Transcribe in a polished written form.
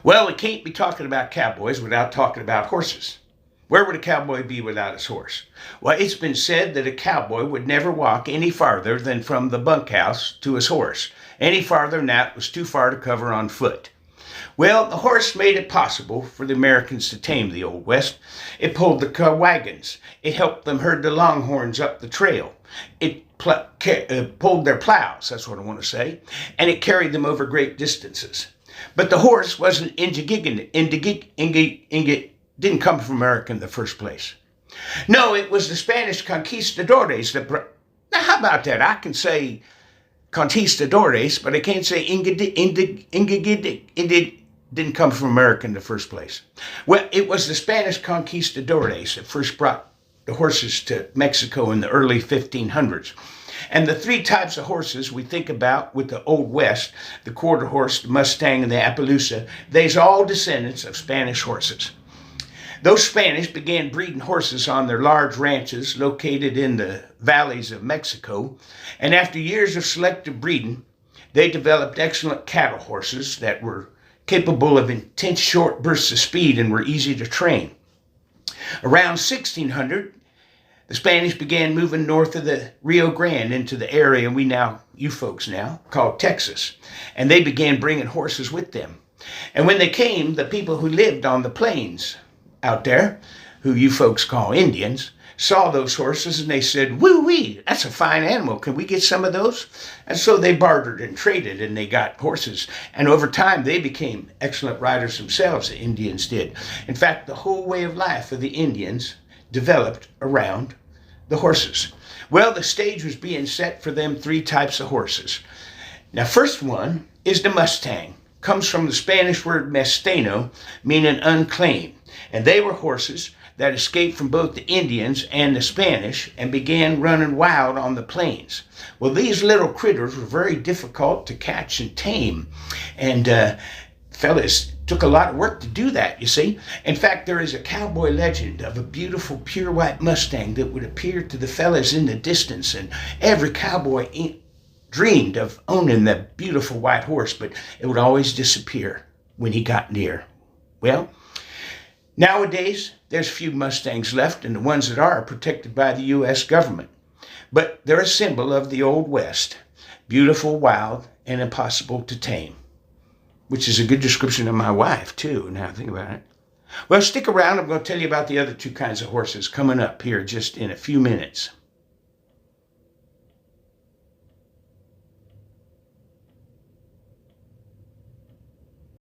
Well, we can't be talking about cowboys without talking about horses. Where would a cowboy be without his horse? Well, it's been said that a cowboy would never walk any farther than from the bunkhouse to his horse. Any farther than that was too far to cover on foot. Well, the horse made it possible for the Americans to tame the Old West. It pulled the wagons. It helped them herd the longhorns up the trail. It pulled their plows, that's what I want to say, and it carried them over great distances. But the horse wasn't didn't come from America in the first place. No, it was the Spanish conquistadores that brought. Now, how about that? I can say conquistadores, but I can't say didn't come from America in the first place. Well, it was the Spanish conquistadores that first brought the horses to Mexico in the early 1500s. And the three types of horses we think about with the Old West, the quarter horse, the Mustang, and the Appaloosa, they's all descendants of Spanish horses. Those Spanish began breeding horses on their large ranches located in the valleys of Mexico, and after years of selective breeding, they developed excellent cattle horses that were capable of intense short bursts of speed and were easy to train. Around 1600, the Spanish began moving north of the Rio Grande into the area you folks now, call Texas, and they began bringing horses with them. And when they came, the people who lived on the plains out there, who you folks call Indians, saw those horses and they said, "Woo-wee, that's a fine animal. Can we get some of those?" And so they bartered and traded and they got horses. And over time, they became excellent riders themselves, the Indians did. In fact, the whole way of life of the Indians developed around the horses. Well, the stage was being set for them three types of horses. Now, first one is the Mustang. Comes from the Spanish word mesteno, meaning unclaimed. And they were horses that escaped from both the Indians and the Spanish and began running wild on the plains. Well, these little critters were very difficult to catch and tame. And fellas, took a lot of work to do that, you see. In fact, there is a cowboy legend of a beautiful pure white Mustang that would appear to the fellas in the distance, and every cowboy dreamed of owning the beautiful white horse, but it would always disappear when he got near. Well, nowadays, there's few Mustangs left, and the ones that are protected by the U.S. government. But they're a symbol of the Old West, beautiful, wild, and impossible to tame. Which is a good description of my wife, too, now I think about it. Well, stick around. I'm going to tell you about the other two kinds of horses coming up here just in a few minutes.